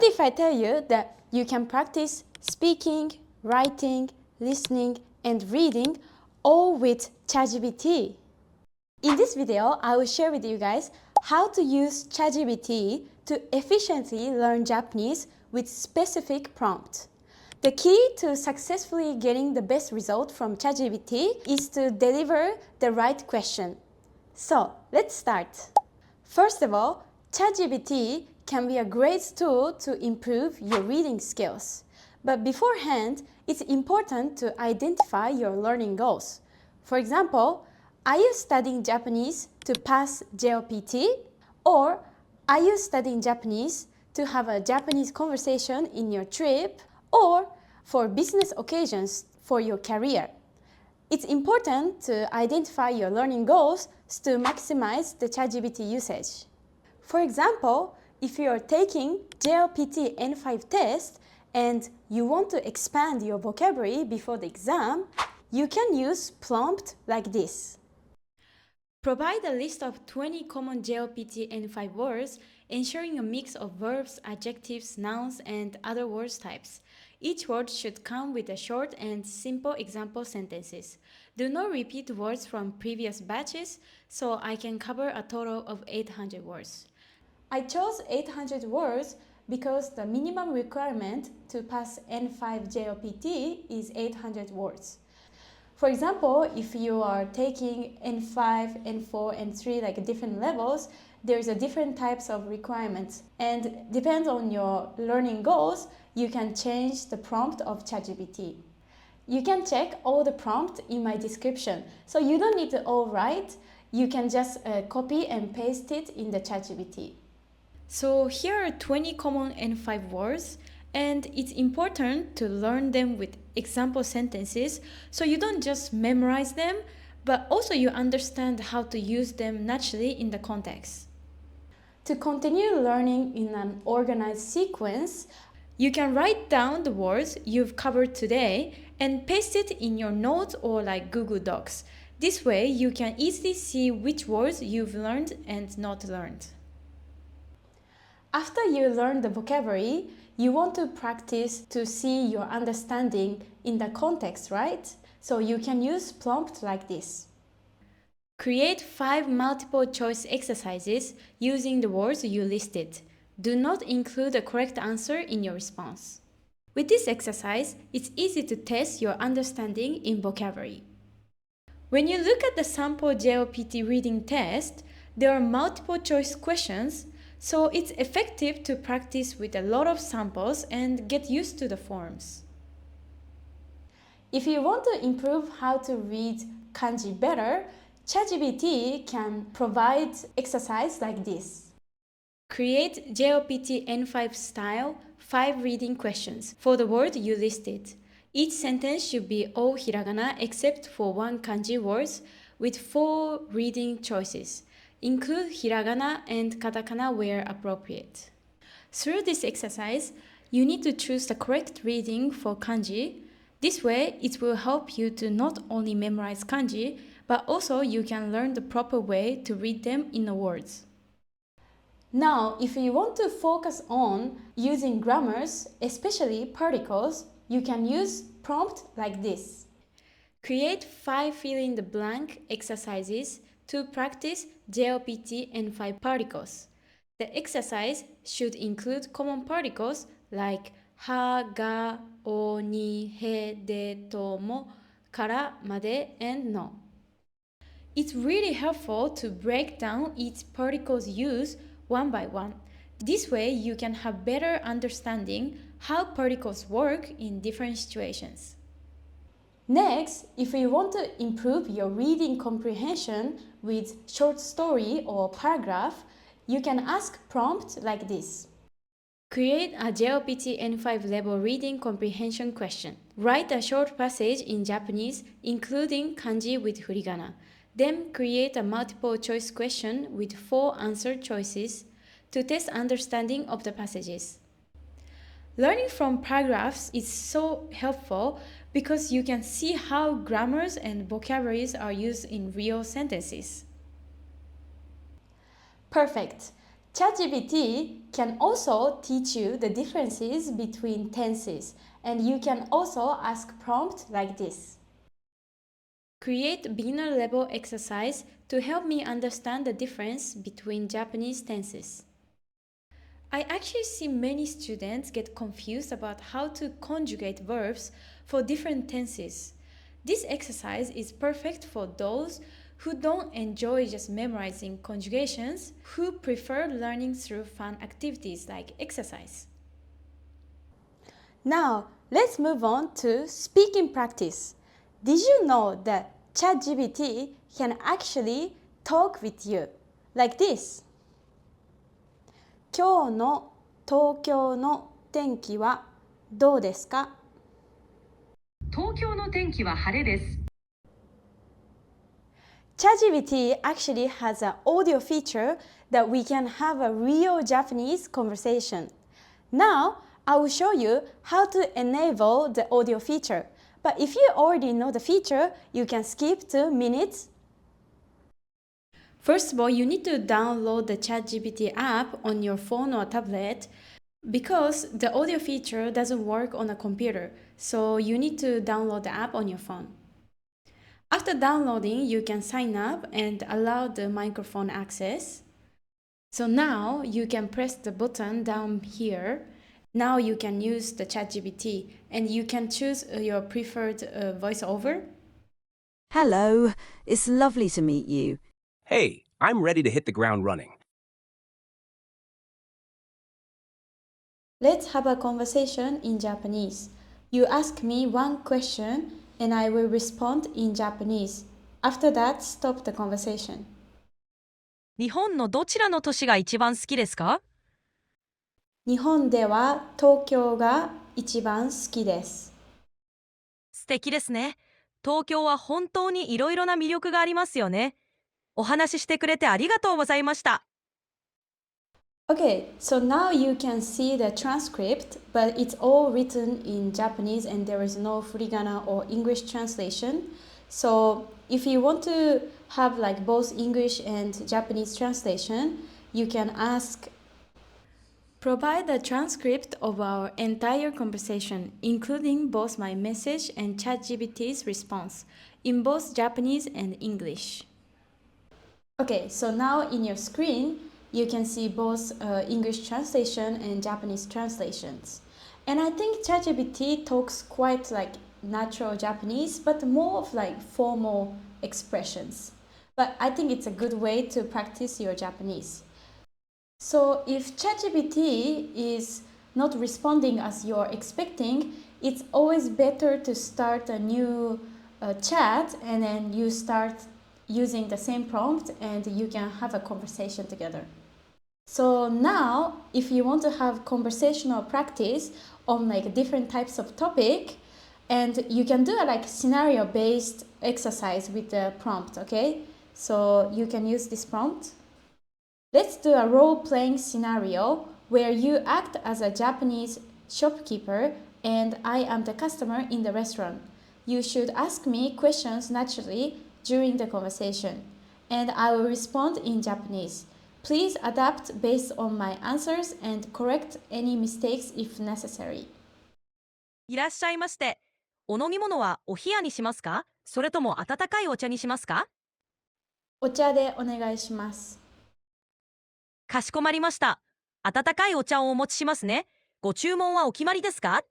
What if I tell you that you can practice speaking, writing, listening, and reading all with ChatGPT? In this video, I will share with you guys how to use ChatGPT to efficiently learn Japanese with specific prompt. The key to successfully getting the best result from ChatGPT is to deliver the right question. So, let's start. First of all, ChatGPT can be a great tool to improve your reading skills. But beforehand, it's important to identify your learning goals. For example, are you studying Japanese to pass JLPT? Or are you studying Japanese to have a Japanese conversation in your trip? Or for business occasions for your career? It's important to identify your learning goals to maximize the ChatGPT usage. For example, if you are taking JLPT N5 test and you want to expand your vocabulary before the exam, you can use prompt like this. Provide a list of 20 common JLPT N5 words, ensuring a mix of verbs, adjectives, nouns, and other word types. Each word should come with a short and simple example sentences. Do not repeat words from previous batches, so I can cover a total of 800 words. I chose 800 words because the minimum requirement to pass N5 JLPT is 800 words. For example, if you are taking N5, N4, N3, like different levels, there's a different types of requirements. And depends on your learning goals, you can change the prompt of ChatGPT. You can check all the prompt in my description. So you don't need to all write. You can just copy and paste it in the ChatGPT. So here are 20 common N5 words. And it's important to learn them with example sentences so you don't just memorize them, but also you understand how to use them naturally in the context. To continue learning in an organized sequence, you can write down the words you've covered today and paste it in your notes or like Google Docs. This way you can easily see which words you've learned and not learned. After you learn the vocabulary, you want to practice to see your understanding in the context, right? So you can use prompt like this. Create 5 multiple choice exercises using the words you listed. Do not include a correct answer in your response. With this exercise, it's easy to test your understanding in vocabulary. When you look at the sample JLPT reading test, there are multiple choice questions, so it's effective to practice with a lot of samples and get used to the forms. If you want to improve how to read kanji better, ChatGPT can provide exercise like this. Create JLPT N5-style 5 reading questions for the word you listed. Each sentence should be all hiragana except for 1 kanji words with 4 reading choices. Include hiragana and katakana where appropriate. Through this exercise, you need to choose the correct reading for kanji. This way, it will help you to not only memorize kanji, but also you can learn the proper way to read them in the words. Now, if you want to focus on using grammars, especially particles, you can use prompt like this. Create 5 fill-in-the-blank exercises to practice JLPT N5 particles. The exercise should include common particles like ha, ga, o, ni, he, de, to, mo, kara, made, and no. It's really helpful to break down each particle's use one by one. This way you can have better understanding how particles work in different situations. Next, if you want to improve your reading comprehension with short story or paragraph, you can ask prompt like this. Create a JLPT N5 level reading comprehension question. Write a short passage in Japanese, including kanji with hiragana. Then create a multiple choice question with 4 answer choices to test understanding of the passages. Learning from paragraphs is so helpful because you can see how grammars and vocabularies are used in real sentences. Perfect! ChatGPT can also teach you the differences between tenses, and you can also ask prompt like this. Create beginner level exercise to help me understand the difference between Japanese tenses. I actually see many students get confused about how to conjugate verbs for different tenses. This exercise is perfect for those who don't enjoy just memorizing conjugations, who prefer learning through fun activities like exercise. Now, let's move on to speaking practice. Did you know that ChatGPT can actually talk with you like this? 今日の東京の天気はどうですか? 東京の天気は晴れです。ChatGPT actually has an audio feature that we can have a real Japanese conversation. Now, I will show you how to enable the audio feature. But if you already know the feature, you can skip 2 minutes. First of all, you need to download the ChatGPT app on your phone or tablet because the audio feature doesn't work on a computer. So you need to download the app on your phone. After downloading, you can sign up and allow the microphone access. So now you can press the button down here. Now you can use the ChatGPT and you can choose your preferred voiceover. Hello, it's lovely to meet you. Hey, I'm ready to hit the ground running. Let's have a conversation in Japanese. You ask me one question and I will respond in Japanese. After that, stop the conversation. 日本のどちらの都市が一番好きですか？日本では東京が一番好きです。素敵ですね。東京は本当にいろいろな魅力がありますよね。お話ししてくれてありがとうございました。Okay, so now you can see the transcript, but it's all written in Japanese and there is no hiragana or English translation. So if you want to have like both English and Japanese translation, you can ask, provide the transcript of our entire conversation, including both my message and ChatGPT's response, in both Japanese and English. Okay, so now in your screen, you can see both English translation and Japanese translations. And I think ChatGPT talks quite like natural Japanese, but more of like formal expressions. But I think it's a good way to practice your Japanese. So if ChatGPT is not responding as you're expecting, it's always better to start a new chat and then you start using the same prompt and you can have a conversation together. So now, if you want to have conversational practice on like different types of topic, and you can do a like scenario-based exercise with the prompt, okay? So you can use this prompt. Let's do a role-playing scenario where you act as a Japanese shopkeeper and I am the customer in the restaurant. You should ask me questions naturally during the conversation, and I will respond in Japanese. Please adapt based on my answers and correct any mistakes if necessary. いらっしゃいまして。お飲み物はお冷やにしますか？それとも温かいお茶にしますか？お茶でお願いします。かしこまりました。温かいお茶をお持ちしますね。ご注文はお決まりですか？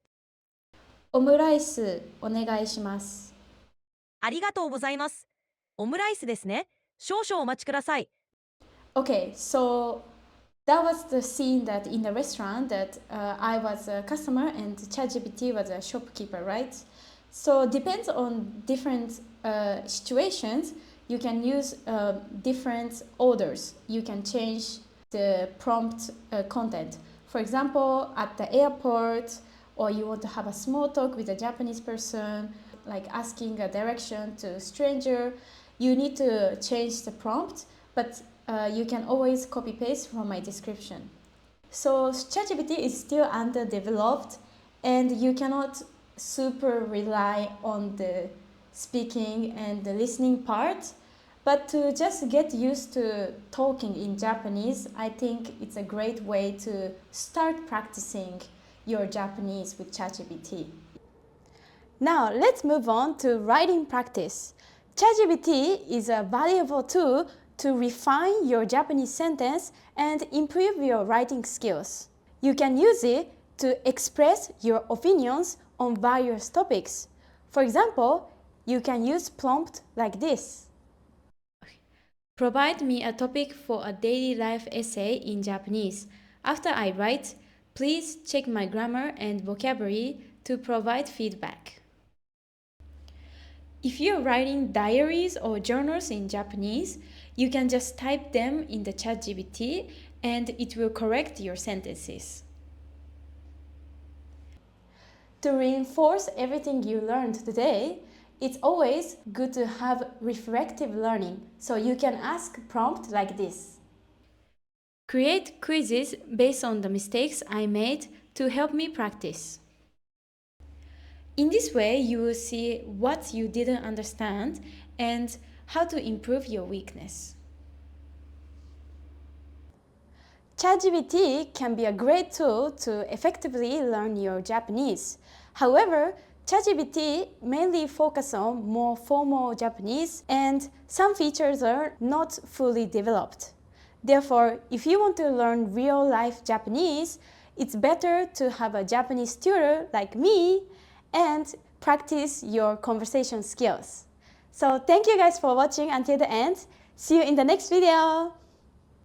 オムライスお願いします。ありがとうございます。オムライスですね。少々お待ちください。Okay, so that was the scene that in the restaurant that I was a customer and ChatGPT was a shopkeeper, right? So depends on different situations, you can use different orders. You can change the prompt content. For example, at the airport, or you want to have a small talk with a Japanese person, like asking a direction to a stranger, you need to change the prompt, but you can always copy paste from my description. So ChatGPT is still underdeveloped and you cannot super rely on the speaking and the listening part. But to just get used to talking in Japanese, I think it's a great way to start practicing your Japanese with ChatGPT. Now let's move on to writing practice. ChatGPT is a valuable tool to refine your Japanese sentence and improve your writing skills. You can use it to express your opinions on various topics. For example, you can use prompt like this. Provide me a topic for a daily life essay in Japanese. After I write, please check my grammar and vocabulary to provide feedback. If you're writing diaries or journals in Japanese, you can just type them in the ChatGPT and it will correct your sentences. To reinforce everything you learned today, it's always good to have reflective learning, so you can ask prompt like this. Create quizzes based on the mistakes I made to help me practice. In this way, you will see what you didn't understand and how to improve your weakness. ChatGPT can be a great tool to effectively learn your Japanese. However, ChatGPT mainly focuses on more formal Japanese and some features are not fully developed. Therefore, if you want to learn real-life Japanese, it's better to have a Japanese tutor like me and practice your conversation skills. So thank you guys for watching until the end. See you in the next video.